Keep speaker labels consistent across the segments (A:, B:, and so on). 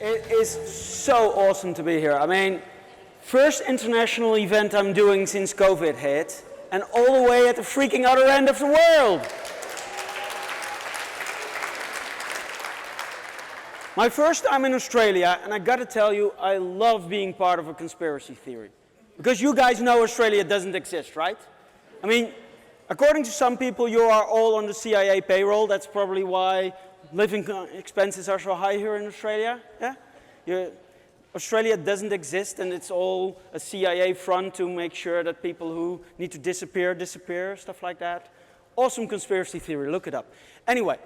A: It is so awesome to be here. I mean, first international event I'm doing since COVID hit, and all the way at the freaking other end of the world. My first time in Australia, and I gotta tell you, I love being part of a conspiracy theory. Because you guys know Australia doesn't exist, right? I mean, according to some people, you are all on the CIA payroll. That's probably why living expenses are so high here in Australia. Yeah? Australia doesn't exist, and it's all a CIA front to make sure that people who need to disappear, stuff like that. Awesome conspiracy theory, look it up. Anyway,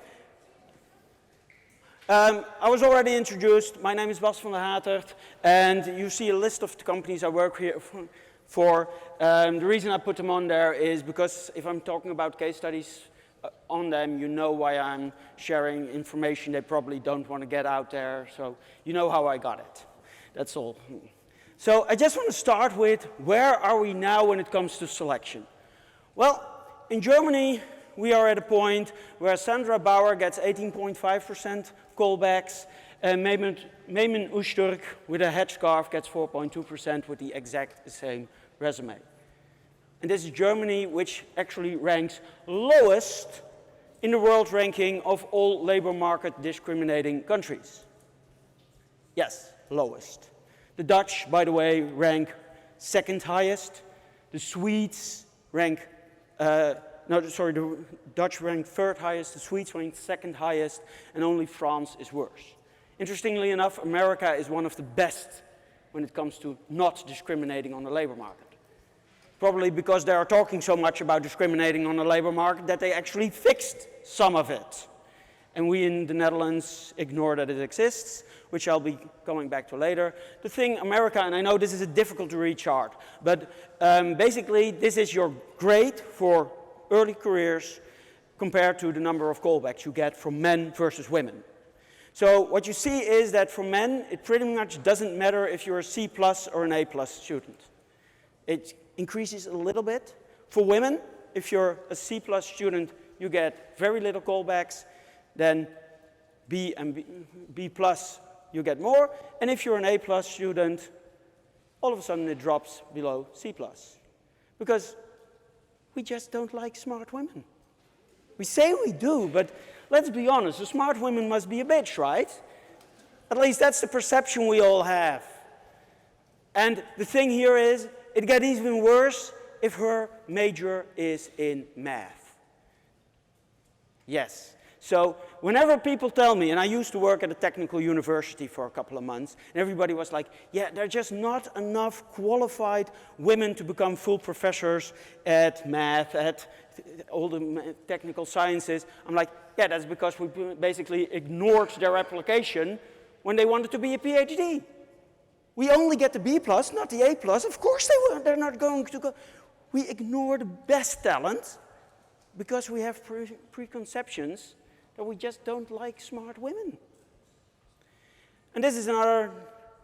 A: I was already introduced. My name is Bas van der Hatert, and you see a list of the companies I work here for. The reason I put them on there is because if I'm talking about case studies on them, you know why I'm sharing information they probably don't want to get out there, so you know how I got it. That's all. So I just want to start with, where are we now when it comes to selection? Well, in Germany, we are at a point where Sandra Bauer gets 18.5% callbacks, and Meimen Öztürk with a headscarf gets 4.2% with the exact same resume. And this is Germany, which actually ranks lowest in the world ranking of all labor market discriminating countries. Yes, lowest. The Dutch, by the way, rank second highest. The Swedes rank the Dutch rank third highest, the Swedes rank second highest, and only France is worse. Interestingly enough, America is one of the best when it comes to not discriminating on the labor market. Probably because they are talking so much about discriminating on the labor market that they actually fixed some of it. And we in the Netherlands ignore that it exists, which I'll be coming back to later. The thing, America, and I know this is a difficult to read chart, but basically this is your grade for early careers compared to the number of callbacks you get from men versus women. So what you see is that for men, it pretty much doesn't matter if you're a C+ or an A+ student. It increases a little bit. For women, if you're a C+ student, you get very little callbacks. Then B and B+, you get more. And if you're an A+ student, all of a sudden it drops below C+. Because we just don't like smart women. We say we do, but let's be honest, a smart woman must be a bitch, right? At least that's the perception we all have. And the thing here is, it gets even worse if her major is in math. Yes. So whenever people tell me, and I used to work at a technical university for a couple of months, and everybody was like, yeah, there are just not enough qualified women to become full professors at math, at all the technical sciences. I'm like, yeah, that's because we basically ignored their application when they wanted to be a PhD. We only get the B+, not the A+. Of course they're not going to go. We ignore the best talent because we have preconceptions that we just don't like smart women. And this is another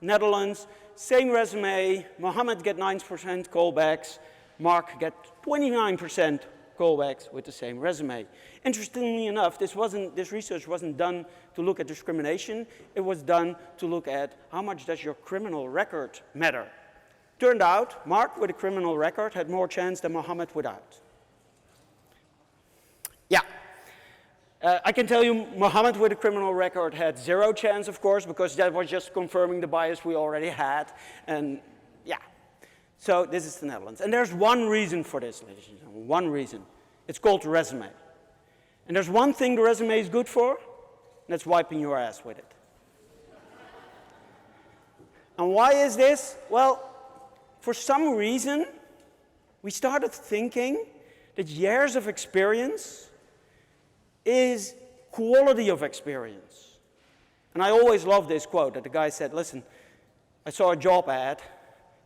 A: Netherlands, same resume. Mohammed get 9% callbacks. Mark get 29% callbacks with the same resume. Interestingly enough, this research wasn't done to look at discrimination. It was done to look at how much does your criminal record matter. Turned out, Mark with a criminal record had more chance than Mohammed without. Yeah. I can tell you, Mohammed with a criminal record had 0 chance, of course, because that was just confirming the bias we already had. And yeah, so this is the Netherlands. And there's one reason for this, ladies and gentlemen, one reason. It's called the resume. And there's one thing the resume is good for, and that's wiping your ass with it. And why is this? Well, for some reason, we started thinking that years of experience is quality of experience. And I always love this quote that the guy said, listen, I saw a job ad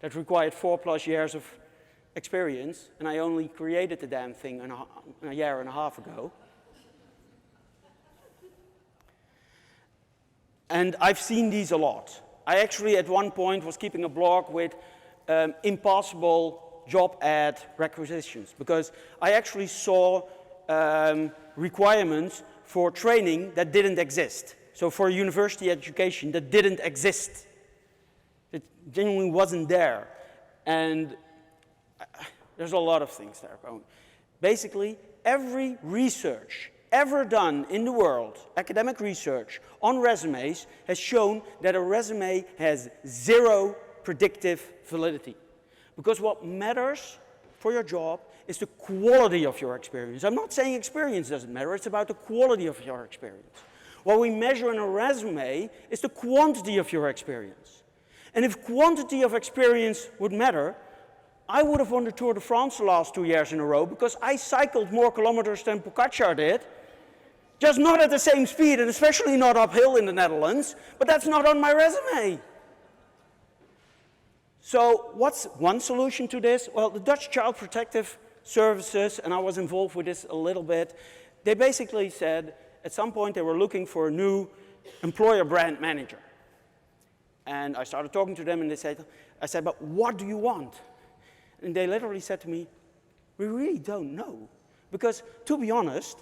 A: that required 4+ years of experience, and I only created the damn thing a year and a half ago. And I've seen these a lot. I actually at one point was keeping a blog with impossible job ad requisitions, because I actually saw requirements for training that didn't exist. So for university education, that didn't exist. It genuinely wasn't there. And there's a lot of things there going. Basically, every research ever done in the world, academic research on resumes, has shown that a resume has zero predictive validity. Because what matters for your job is the quality of your experience. I'm not saying experience doesn't matter, it's about the quality of your experience. What we measure in a resume is the quantity of your experience. And if quantity of experience would matter, I would have won the Tour de France the last 2 years in a row because I cycled more kilometers than Pogacar did. Just not at the same speed, and especially not uphill in the Netherlands, but that's not on my resume. So what's one solution to this? Well, the Dutch Child Protective Services, and I was involved with this a little bit, they basically said at some point they were looking for a new employer brand manager. And I started talking to them and I said, but what do you want? And they literally said to me, we really don't know. Because to be honest,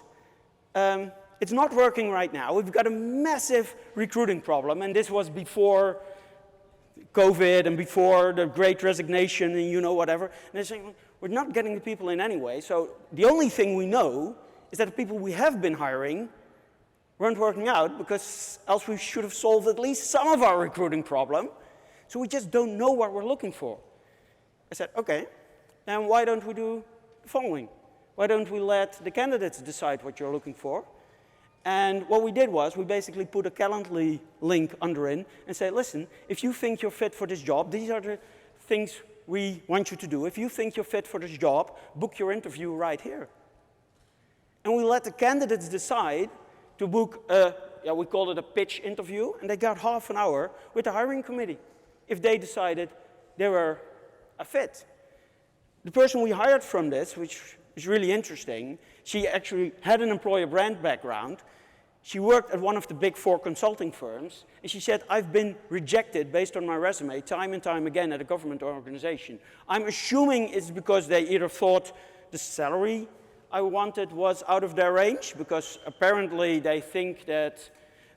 A: it's not working right now. We've got a massive recruiting problem, and this was before COVID and before the Great Resignation and you know whatever. And they're saying, we're not getting the people in anyway, so the only thing we know is that the people we have been hiring weren't working out, because else we should have solved at least some of our recruiting problem. So we just don't know what we're looking for. I said, okay, then why don't we do the following? Why don't we let the candidates decide what you're looking for? And what we did was we basically put a Calendly link under in and say, listen, if you think you're fit for this job, these are the things we want you to do. If you think you're fit for this job, book your interview right here. And we let the candidates decide to book we called it a pitch interview, and they got half an hour with the hiring committee if they decided they were a fit. The person we hired from this, which is really interesting, she actually had an employer brand background. She worked at one of the big 4 consulting firms, and she said, I've been rejected based on my resume time and time again at a government organization. I'm assuming it's because they either thought the salary I wanted was out of their range, because apparently they think that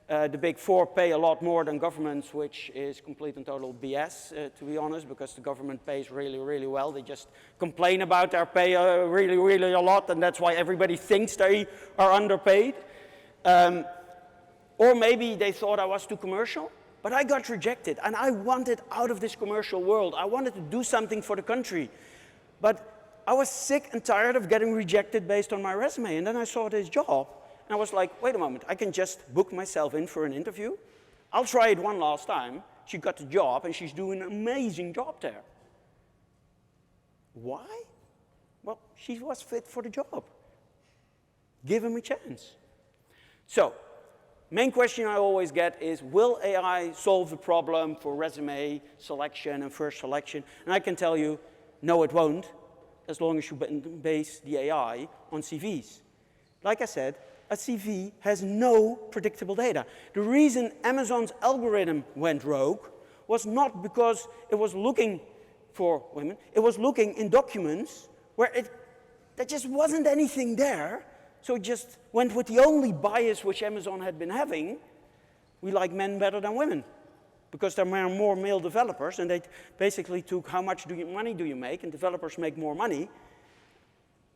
A: the big 4 pay a lot more than governments, which is complete and total BS, to be honest, because the government pays really, really well. They just complain about their pay really, really a lot, and that's why everybody thinks they are underpaid. Or maybe they thought I was too commercial, but I got rejected, and I wanted out of this commercial world. I wanted to do something for the country. But I was sick and tired of getting rejected based on my resume, and then I saw this job. And I was like, wait a moment, I can just book myself in for an interview. I'll try it one last time. She got the job, and she's doing an amazing job there. Why? Well, she was fit for the job. Give him a chance. So, main question I always get is, will AI solve the problem for resume selection and first selection? And I can tell you, no, it won't, as long as you base the AI on CVs. Like I said, a CV has no predictable data. The reason Amazon's algorithm went rogue was not because it was looking for women, it was looking in documents where there just wasn't anything there, so it just went with the only bias which Amazon had been having. We like men better than women, because there are more male developers, and they basically took how much money do you make, and developers make more money.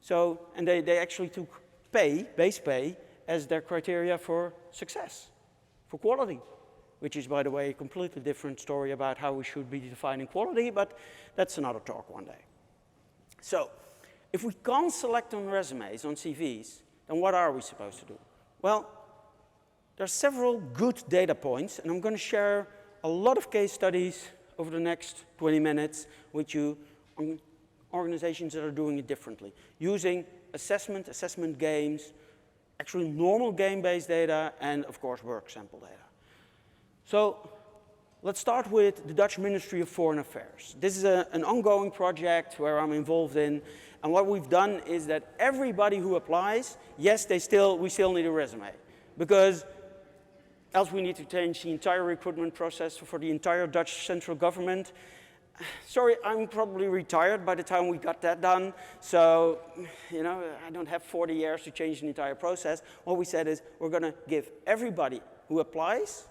A: So, and they actually took base pay, as their criteria for success, for quality, which is, by the way, a completely different story about how we should be defining quality, but that's another talk one day. So, if we can't select on resumes, on CVs, then what are we supposed to do? Well, there are several good data points, and I'm going to share a lot of case studies over the next 20 minutes with you on organizations that are doing it differently, using assessment games, actually normal game-based data, and of course work sample data. So let's start with the Dutch Ministry of Foreign Affairs. This is an ongoing project where I'm involved in, and what we've done is that everybody who applies, yes, we still need a resume, because else we need to change the entire recruitment process for the entire Dutch central government. Sorry, I'm probably retired by the time we got that done, so I don't have 40 years to change the entire process. What we said is we're going to give everybody who applies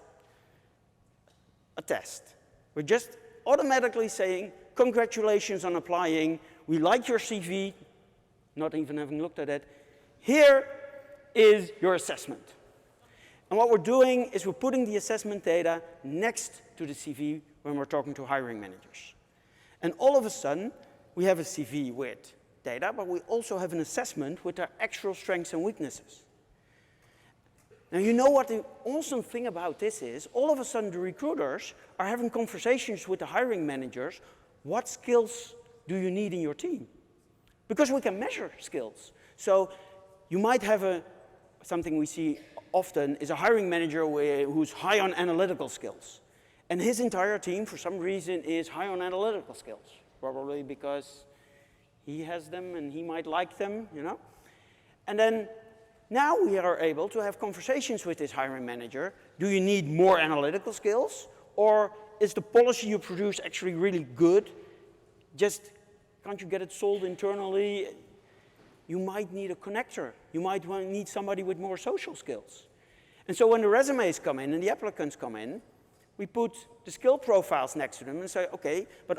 A: a test. We're just automatically saying, congratulations on applying, we like your CV, not even having looked at it. Here is your assessment. And what we're doing is we're putting the assessment data next to the CV when we're talking to hiring managers. And all of a sudden, we have a CV with data, but we also have an assessment with our actual strengths and weaknesses. Now, you know what the awesome thing about this is? All of a sudden, the recruiters are having conversations with the hiring managers. What skills do you need in your team? Because we can measure skills. So you might have something we see often is a hiring manager who's high on analytical skills. And his entire team, for some reason, is high on analytical skills. Probably because he has them and he might like them, you know? And then now we are able to have conversations with this hiring manager. Do you need more analytical skills? Or is the policy you produce actually really good? Just can't you get it sold internally? You might need a connector. You might need somebody with more social skills. And so when the resumes come in and the applicants come in, we put the skill profiles next to them and say, okay, but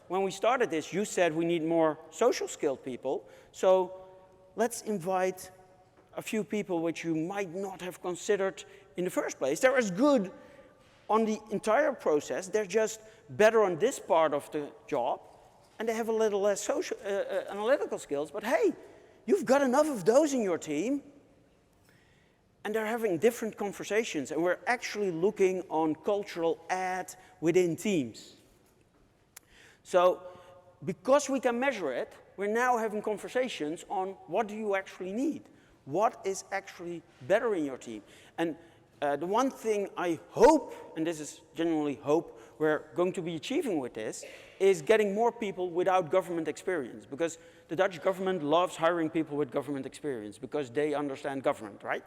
A: when we started this, you said we need more social skilled people. So let's invite a few people which you might not have considered in the first place. They're as good on the entire process. They're just better on this part of the job. And they have a little less social, analytical skills. But hey, you've got enough of those in your team. And they're having different conversations. And we're actually looking on cultural add within teams. So because we can measure it, we're now having conversations on what do you actually need? What is actually better in your team? And the one thing I hope, and this is genuinely hope, we're going to be achieving with this, is getting more people without government experience. Because the Dutch government loves hiring people with government experience because they understand government, right?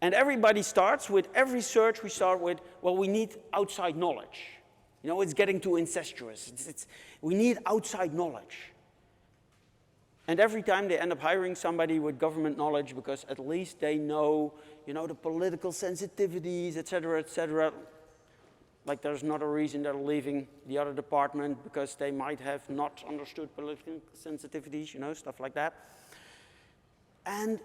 A: And everybody starts with, every search we start with, well, we need outside knowledge. You know, it's getting too incestuous. We need outside knowledge. And every time they end up hiring somebody with government knowledge because at least they know, you know, the political sensitivities, et cetera, like there's not a reason they're leaving the other department because they might have not understood political sensitivities, you know, stuff like that. And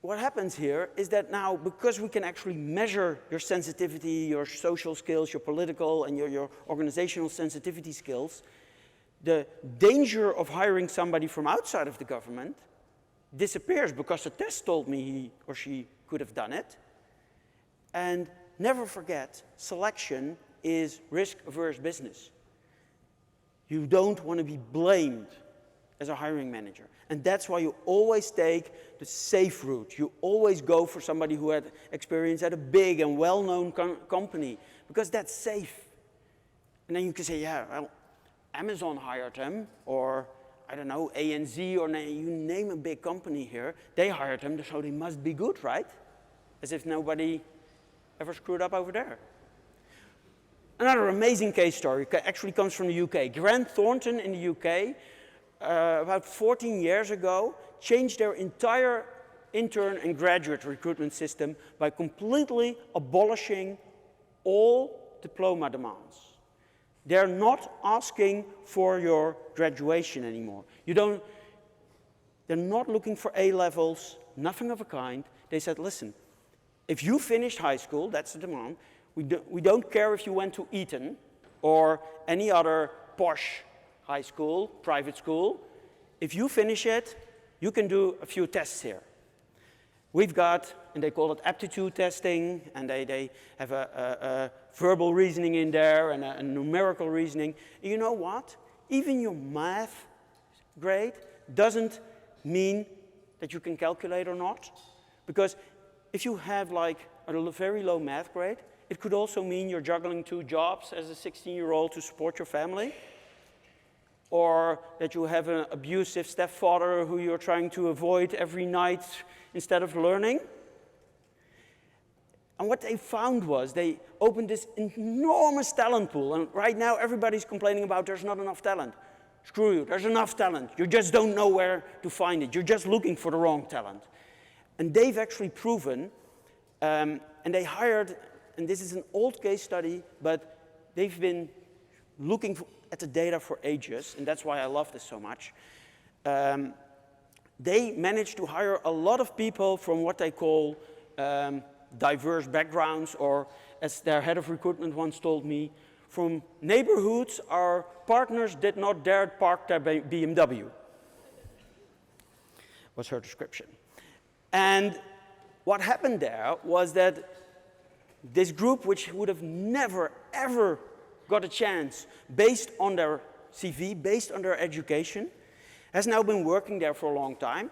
A: what happens here is that now, because we can actually measure your sensitivity, your social skills, your political and your organizational sensitivity skills, the danger of hiring somebody from outside of the government disappears because the test told me he or she could have done it. And never forget, selection is risk-averse business. You don't want to be blamed as a hiring manager. And that's why you always take the safe route. You always go for somebody who had experience at a big and well-known company, because that's safe. And then you can say, yeah, well, Amazon hired him, or I don't know, ANZ, or you name a big company here. They hired him, so they must be good, right? As if nobody ever screwed up over there. Another amazing case story actually comes from the UK. Grant Thornton in the UK, about 14 years ago, changed their entire intern and graduate recruitment system by completely abolishing all diploma demands. They're not asking for your graduation anymore. They're not looking for A levels, nothing of a kind. They said, listen, if you finished high school, that's the demand. We don't care if you went to Eton or any other posh high school, private school. If you finish it, you can do a few tests here. We've got, and they call it aptitude testing, and they have a verbal reasoning in there and a numerical reasoning. You know what? Even your math grade doesn't mean that you can calculate or not. Because if you have like a very low math grade, it could also mean you're juggling 2 jobs as a 16-year-old to support your family. Or that you have an abusive stepfather who you're trying to avoid every night instead of learning. And what they found was they opened this enormous talent pool. And right now everybody's complaining about there's not enough talent. Screw you, there's enough talent. You just don't know where to find it. You're just looking for the wrong talent. And they've actually proven And they hired, and this is an old case study, but they've been looking at the data for ages, and that's why I love this so much. They managed to hire a lot of people from what they call diverse backgrounds, or as their head of recruitment once told me, from neighborhoods our partners did not dare park their BMW, was her description. And what happened there was that this group, which would have never, ever got a chance based on their CV, based on their education, has now been working there for a long time.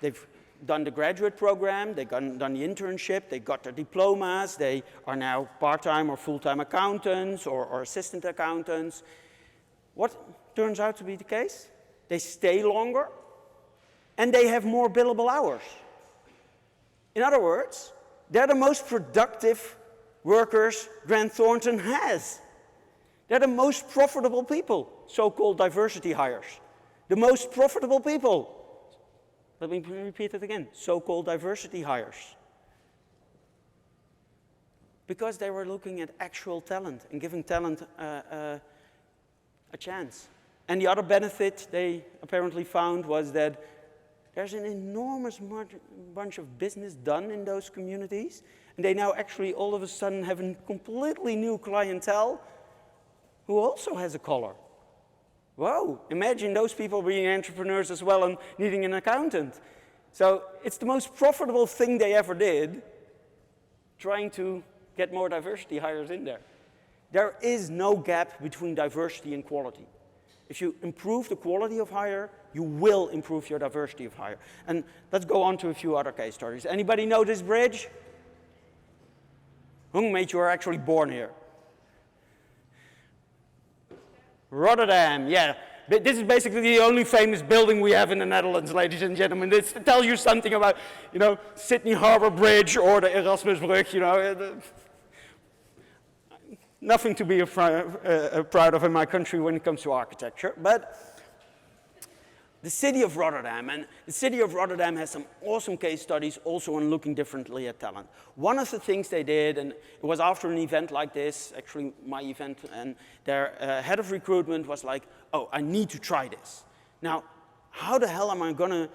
A: They've done the graduate program, they've done the internship, they got their diplomas, they are now part-time or full-time accountants or assistant accountants. What turns out to be the case? They stay longer and they have more billable hours. In other words, they're the most productive workers Grant Thornton has. They're the most profitable people, so-called diversity hires. The most profitable people. Let me repeat it again, so-called diversity hires. Because they were looking at actual talent and giving talent a chance. And the other benefit they apparently found was that there's an enormous bunch of business done in those communities, and they now actually all of a sudden have a completely new clientele who also has a color. Whoa, imagine those people being entrepreneurs as well and needing an accountant. So it's the most profitable thing they ever did, trying to get more diversity hires in there. There is no gap between diversity and quality. If you improve the quality of hire, you will improve your diversity of hire. And let's go on to a few other case stories. Anybody know this bridge? Who made you are actually born here? Rotterdam, yeah. This is basically the only famous building we have in the Netherlands, ladies and gentlemen. This tells you something about, Sydney Harbour Bridge or the Erasmusbrug, Nothing to be proud of in my country when it comes to architecture, but the city of Rotterdam, and the city of Rotterdam has some awesome case studies also on looking differently at talent. One of the things they did, and it was after an event like this, actually my event, and their head of recruitment was like, oh, I need to try this. Now, how the hell am I gonna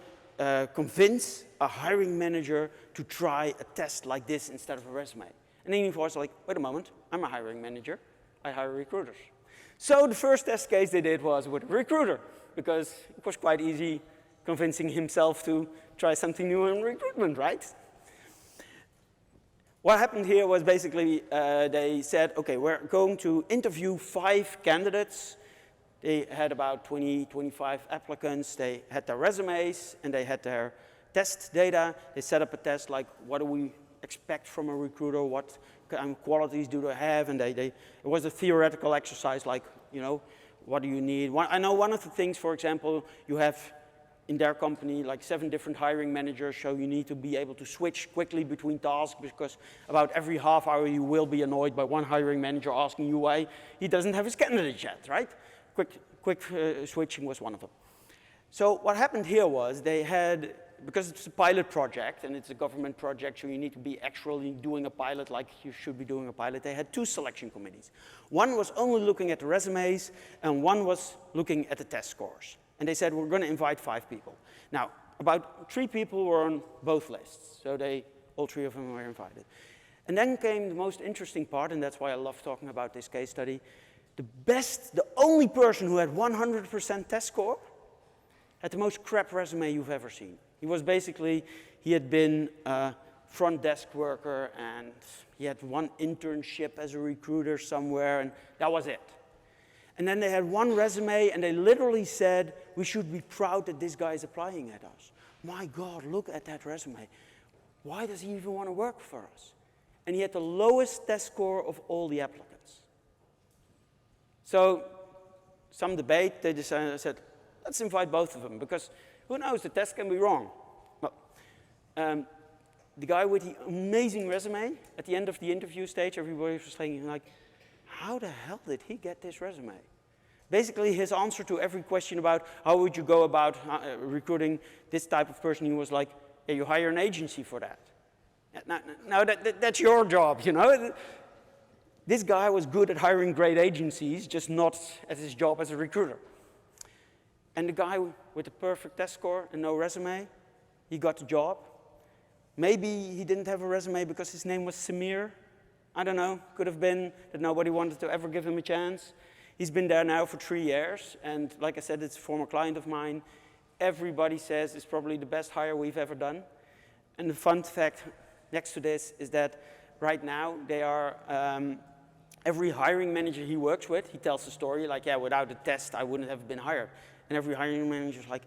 A: convince a hiring manager to try a test like this instead of a resume? And then he was like, wait a moment, I'm a hiring manager, I hire recruiters. So the first test case they did was with a recruiter, because it was quite easy convincing himself to try something new in recruitment, right? What happened here was basically they said, okay, we're going to interview 5 candidates. They had about 20, 25 applicants. They had their resumes and they had their test data. They set up a test like, what do we expect from a recruiter? What kind of qualities do they have? And it was a theoretical exercise like, what do you need? I know one of the things, for example, you have in their company like 7 different hiring managers, so you need to be able to switch quickly between tasks because about every half hour you will be annoyed by one hiring manager asking you why he doesn't have his candidates yet, right? Quick switching was one of them. So what happened here was they had, because it's a pilot project and it's a government project, so you need to be actually doing a pilot like you should be doing a pilot, they had 2 selection committees. One was only looking at the resumes and one was looking at the test scores. And they said, we're going to invite 5 people. Now, about 3 people were on both lists, so all 3 of them were invited. And then came the most interesting part, and that's why I love talking about this case study. The only person who had 100% test score had the most crap resume you've ever seen. He had been a front desk worker and he had one internship as a recruiter somewhere and that was it. And then they had one resume and they literally said, we should be proud that this guy is applying at us. My God, look at that resume. Why does he even want to work for us? And he had the lowest test score of all the applicants. So, some debate, they said, let's invite both of them because who knows, the test can be wrong. Well, the guy with the amazing resume, at the end of the interview stage, everybody was saying, like, how the hell did he get this resume? Basically, his answer to every question about how would you go about recruiting this type of person, he was like, yeah, you hire an agency for that. Now that's your job, you know. This guy was good at hiring great agencies, just not at his job as a recruiter. And the guy with the perfect test score and no resume, he got the job. Maybe he didn't have a resume because his name was Samir. I don't know, could have been that nobody wanted to ever give him a chance. He's been there now for 3 years, and like I said, it's a former client of mine. Everybody says it's probably the best hire we've ever done. And the fun fact next to this is that right now they are, every hiring manager he works with, he tells the story like, yeah, without the test, I wouldn't have been hired. And every hiring manager is like,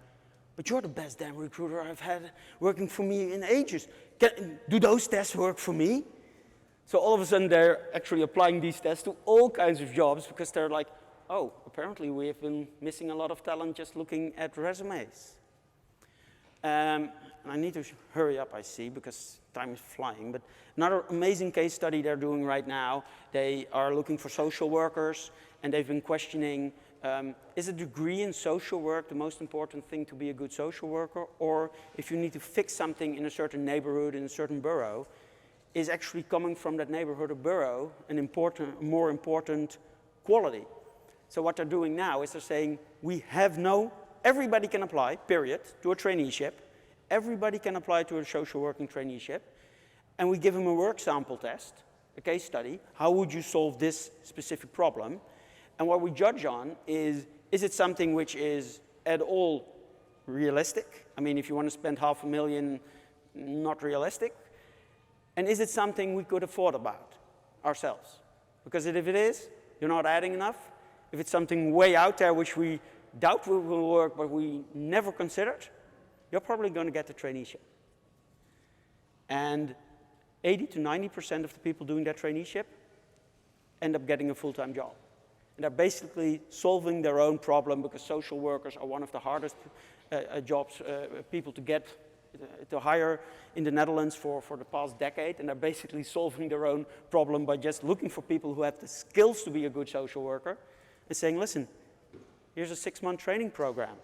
A: but you're the best damn recruiter I've had working for me in ages. Do those tests work for me? So all of a sudden they're actually applying these tests to all kinds of jobs because they're like, oh, apparently we have been missing a lot of talent just looking at resumes. And I need to hurry up, I see, because time is flying. But another amazing case study they're doing right now, they are looking for social workers, and they've been questioning, is a degree in social work the most important thing to be a good social worker? Or if you need to fix something in a certain neighborhood, in a certain borough, is actually coming from that neighborhood or borough an more important quality? So what they're doing now is they're saying, everybody can apply, period, to a traineeship. Everybody can apply to a social working traineeship. And we give them a work sample test, a case study. How would you solve this specific problem? And what we judge on is it something which is at all realistic? I mean, if you want to spend $500,000, not realistic. And is it something we could afford about ourselves? Because if it is, you're not adding enough. If it's something way out there which we doubt will work, but we never considered, you're probably going to get the traineeship. And 80 to 90% of the people doing that traineeship end up getting a full-time job. And they're basically solving their own problem because social workers are one of the hardest jobs people to hire in the Netherlands for the past decade. And they're basically solving their own problem by just looking for people who have the skills to be a good social worker and saying, listen, here's a 6-month training program.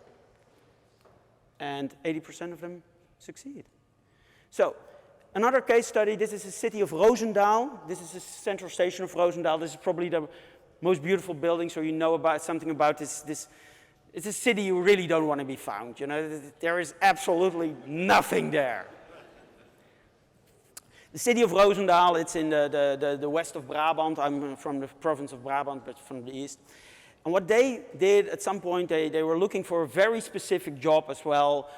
A: And 80% of them succeed. So, another case study, this is the city of Roosendaal. This is the central station of Roosendaal. This is probably the most beautiful building, so you know about something about this. It's a city you really don't want to be found. You know, there is absolutely nothing there. The city of Roosendaal, it's in the west of Brabant. I'm from the province of Brabant, but from the east. And what they did at some point, they were looking for a very specific job as well.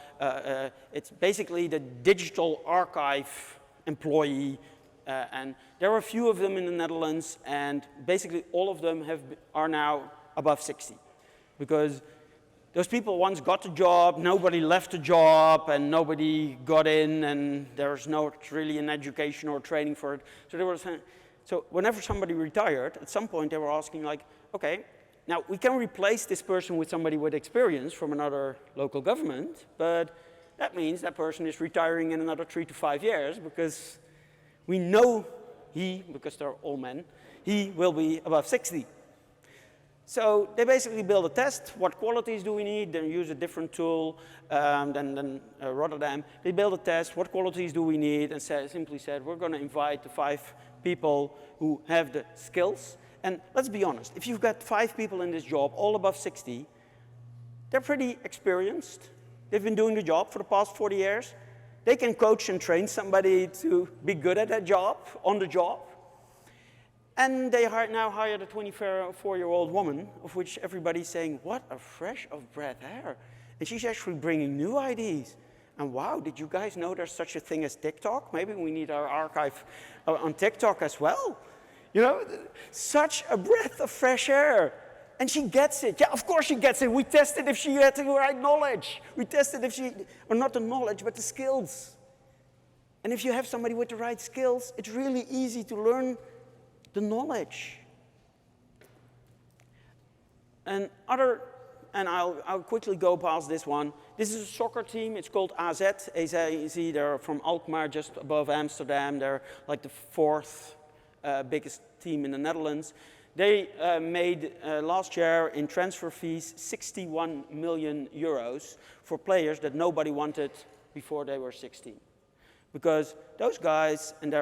A: It's basically the digital archive employee. And there were a few of them in the Netherlands, and basically all of them are now above 60. Because those people once got the job, nobody left the job, and nobody got in, and there's not really an education or training for it. So whenever somebody retired, at some point they were asking like, okay, now we can replace this person with somebody with experience from another local government, but that means that person is retiring in another 3 to 5 years because we know because they're all men, he will be above 60. So they basically build a test. What qualities do we need? They use a different tool than Rotterdam. They build a test. What qualities do we need? And simply said, we're going to invite the 5 people who have the skills. And let's be honest, if you've got 5 people in this job, all above 60, they're pretty experienced. They've been doing the job for the past 40 years. They can coach and train somebody to be good at that job, on the job. And they now hired a 24-year-old woman, of which everybody's saying, what a fresh of breath air. And she's actually bringing new ideas. And wow, did you guys know there's such a thing as TikTok? Maybe we need our archive on TikTok as well. You know, such a breath of fresh air. And she gets it. Yeah, of course she gets it. We tested if she had the right knowledge. We tested if she, or not the knowledge, but the skills. And if you have somebody with the right skills, it's really easy to learn the knowledge. And I'll quickly go past this one. This is a soccer team. It's called AZ. AZ, they're from Alkmaar, just above Amsterdam. They're like the 4th biggest team in the Netherlands. They made last year in transfer fees 61 million euros for players that nobody wanted before they were 16. Because those guys, and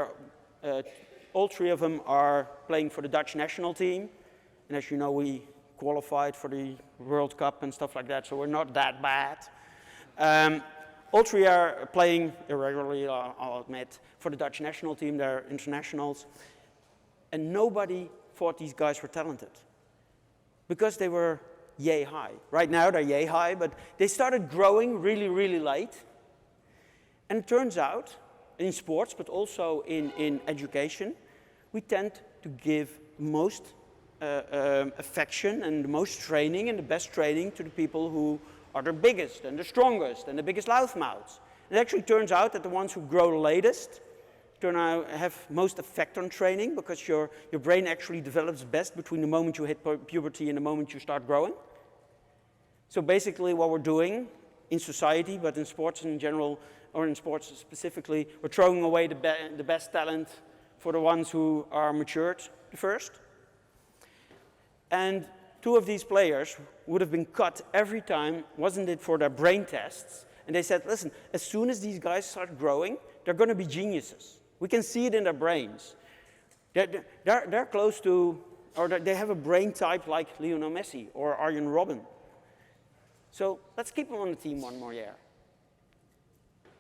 A: all three of them are playing for the Dutch national team. And as you know, we qualified for the World Cup and stuff like that, so we're not that bad. All three are playing irregularly, I'll admit, for the Dutch national team. They're internationals. And nobody thought these guys were talented because they were yay high. Right now they're yay high, but they started growing really, really late. And it turns out, in sports, but also in education, we tend to give most affection and the most training and the best training to the people who are the biggest and the strongest and the biggest loudmouths. It actually turns out that the ones who grow the latest have most effect on training because your brain actually develops best between the moment you hit puberty and the moment you start growing. So basically what we're doing in society, but in sports in general, or in sports specifically, we're throwing away the best talent for the ones who are matured the first. And two of these players would have been cut every time, wasn't it for their brain tests? And they said, listen, as soon as these guys start growing, they're going to be geniuses. We can see it in their brains. They're close to, or they have a brain type like Lionel Messi or Arjen Robben. So let's keep them on the team one more year.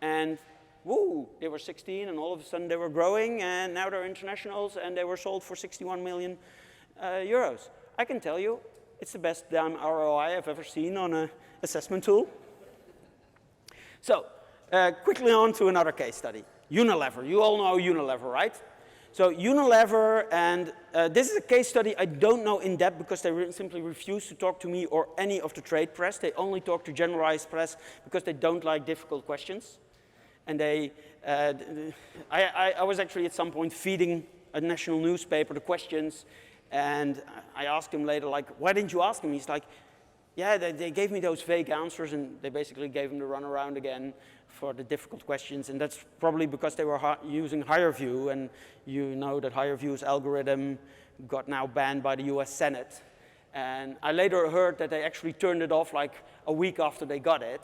A: And woo, they were 16 and all of a sudden they were growing and now they're internationals and they were sold for 61 million euros. I can tell you, it's the best damn ROI I've ever seen on an assessment tool. So, quickly on to another case study. Unilever, you all know Unilever, right? So Unilever, and this is a case study I don't know in depth because they simply refuse to talk to me or any of the trade press. They only talk to generalized press because they don't like difficult questions. And I was actually at some point feeding a national newspaper the questions, and I asked him later, like, why didn't you ask him? He's like, yeah, they gave me those vague answers, and they basically gave him the runaround again for the difficult questions, and that's probably because they were using HireVue, and you know that HireVue's algorithm got now banned by the US Senate. And I later heard that they actually turned it off like a week after they got it,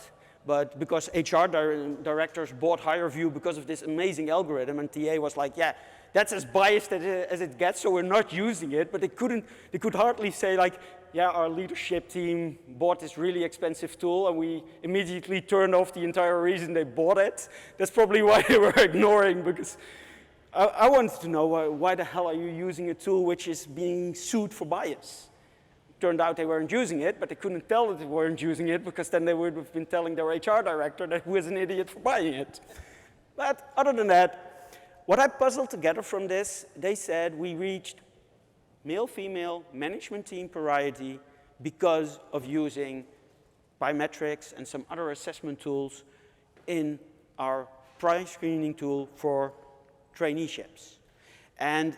A: but because HR directors bought HireVue because of this amazing algorithm, and TA was like, yeah, that's as biased as it gets, so we're not using it, but they could hardly say like, yeah, our leadership team bought this really expensive tool and we immediately turned off the entire reason they bought it. That's probably why they were ignoring, because I wanted to know why the hell are you using a tool which is being sued for bias? Turned out they weren't using it, but they couldn't tell that they weren't using it because then they would have been telling their HR director that he was an idiot for buying it. But other than that, what I puzzled together from this, they said we reached male-female management team parity because of using biometrics and some other assessment tools in our price screening tool for traineeships. And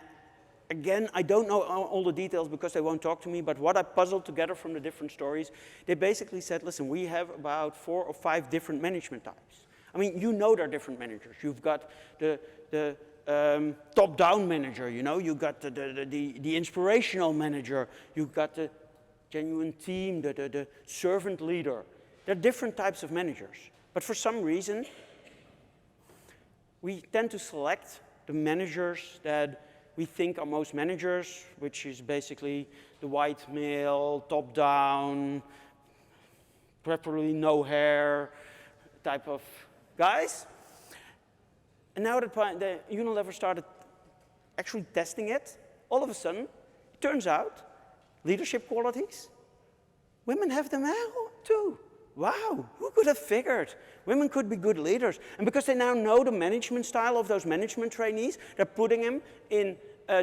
A: again, I don't know all the details because they won't talk to me, but what I puzzled together from the different stories, they basically said, listen, we have about 4 or 5 different management types. I mean, you know there are different managers. You've got the top-down manager, you know, you've got the inspirational manager, you've got the genuine team, the servant leader. There are different types of managers. But for some reason, we tend to select the managers that we think are most managers, which is basically the white male, top-down, preferably no hair type of guys. And now that the Unilever started actually testing it, all of a sudden, it turns out, leadership qualities, women have them too. Wow, who could have figured? Women could be good leaders. And because they now know the management style of those management trainees, they're putting them in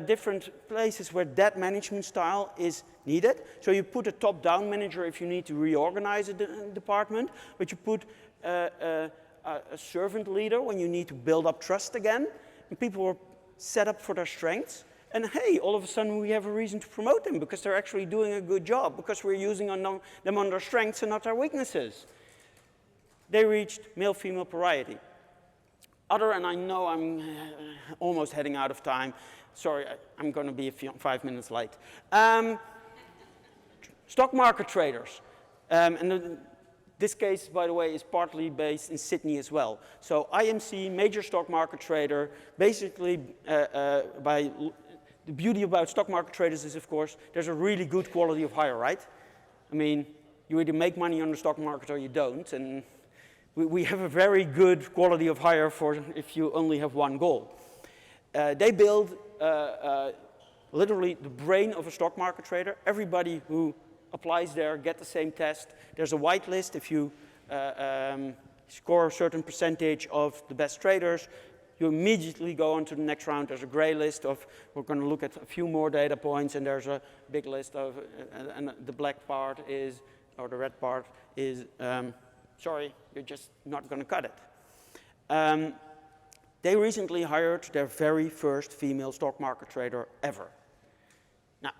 A: different places where that management style is needed. So you put a top-down manager if you need to reorganize a department, but you put a servant leader when you need to build up trust again, and people were set up for their strengths, and hey, all of a sudden we have a reason to promote them because they're actually doing a good job, because we're using them on their strengths and not their weaknesses. They reached male-female parity. And I know I'm almost heading out of time. Sorry, I'm going to be 5 minutes late. Stock market traders. And This case, by the way, is partly based in Sydney as well. So IMC, major stock market trader, basically the beauty about stock market traders is, of course, there's a really good quality of hire, right? I mean, you either make money on the stock market or you don't, and we have a very good quality of hire for if you only have one goal. They build literally the brain of a stock market trader. Everybody who applies there get the same test. There's a whitelist. If you score a certain percentage of the best traders, you immediately go on to the next round. There's a gray list of, we're going to look at a few more data points, and there's a big list of, and the black part is, or the red part is, sorry, you're just not going to cut it. They recently hired their very first female stock market trader ever. Now,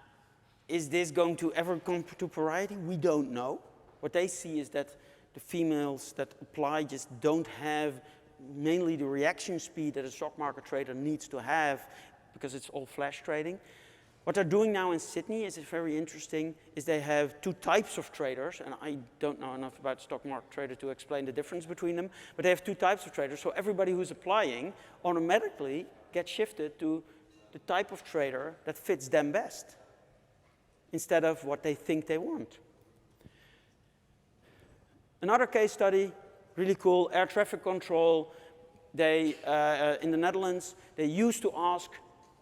A: is this going to ever come to parity? We don't know. What they see is that the females that apply just don't have mainly the reaction speed that a stock market trader needs to have because it's all flash trading. What they're doing now in Sydney is very interesting, is they have two types of traders, and I don't know enough about stock market trader to explain the difference between them, but they have two types of traders, so everybody who's applying automatically gets shifted to the type of trader that fits them best, instead of what they think they want. Another case study, really cool, air traffic control. They, in the Netherlands, they used to ask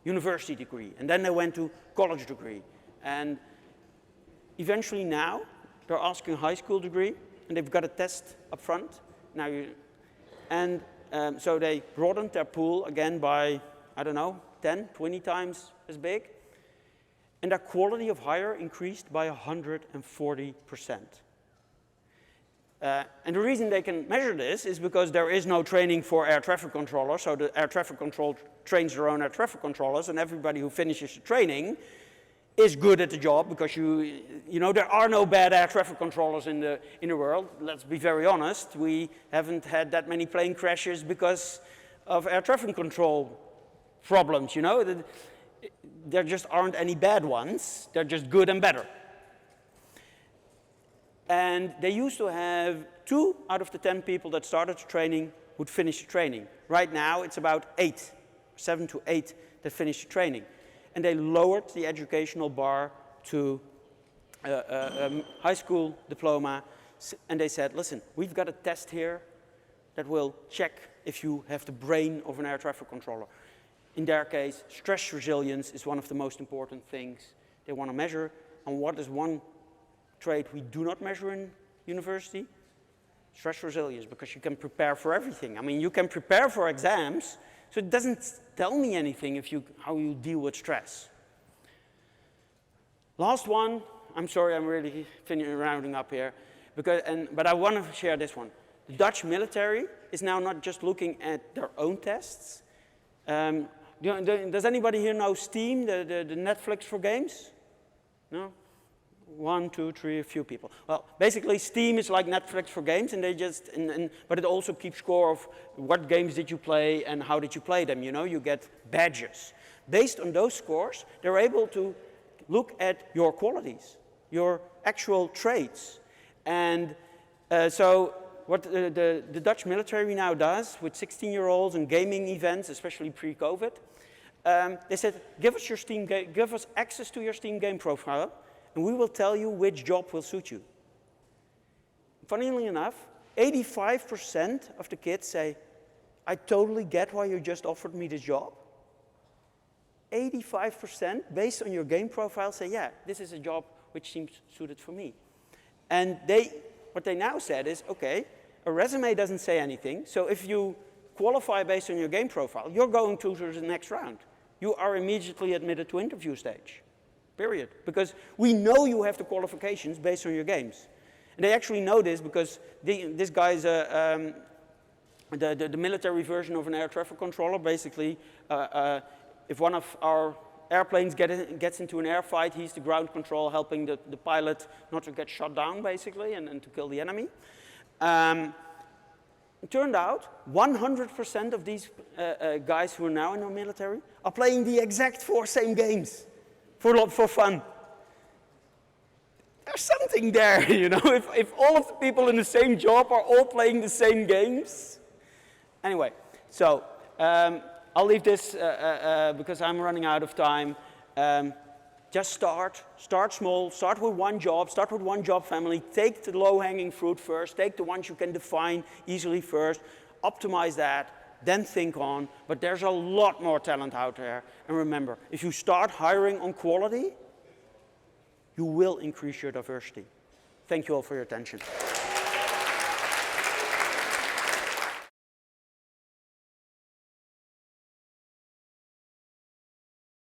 A: university degree, and then they went to college degree. And eventually now, they're asking high school degree, and they've got a test up front. Now so they broadened their pool again by, I don't know, 10, 20 times as big. And their quality of hire increased by 140%. And the reason they can measure this is because there is no training for air traffic controllers, so the air traffic control trains their own air traffic controllers, and everybody who finishes the training is good at the job, because you know, there are no bad air traffic controllers in the world. Let's be very honest, we haven't had that many plane crashes because of air traffic control problems, you know. There just aren't any bad ones, they're just good and better. And they used to have 2 out of the 10 people that started the training would finish the training. Right now, it's about 8, 7 to 8 that finish the training. And they lowered the educational bar to high school diploma. And they said, listen, we've got a test here that will check if you have the brain of an air traffic controller. In their case, stress resilience is one of the most important things they want to measure. And what is one trait we do not measure in university? Stress resilience, because you can prepare for everything. I mean, you can prepare for exams, so it doesn't tell me anything how you deal with stress. Last one, I'm sorry, I'm really rounding up here, but I want to share this one. The Dutch military is now not just looking at their own tests. Does anybody here know Steam, the Netflix for games? No? 1, 2, 3, a few people. Well, basically, Steam is like Netflix for games, and they just, but it also keeps score of what games did you play and how did you play them. You know, you get badges. Based on those scores, they're able to look at your qualities, your actual traits. And so what the Dutch military now does with 16-year-olds and gaming events, especially pre-COVID, they said, give us access to your Steam game profile, and we will tell you which job will suit you. Funnily enough, 85% of the kids say, I totally get why you just offered me this job. 85% based on your game profile say, yeah, this is a job which seems suited for me. And what they now said is, okay, a resume doesn't say anything, so if you qualify based on your game profile, you're going to the next round. You are immediately admitted to interview stage. Period. Because we know you have the qualifications based on your games. And they actually know this because this guy's the military version of an air traffic controller. Basically, if one of our airplanes gets into an air fight, he's the ground control helping the pilot not to get shot down, basically, and to kill the enemy. It turned out 100% of these guys who are now in our military are playing the exact 4 same games. For fun. there's something there, you know, if all of the people in the same job are all playing the same games. Anyway, so I'll leave this because I'm running out of time. Just start small, start with one job family, take the low-hanging fruit first, take the ones you can define easily first, optimize that, then think on, but there's a lot more talent out there. And remember, if you start hiring on quality, you will increase your diversity. Thank you all for your attention.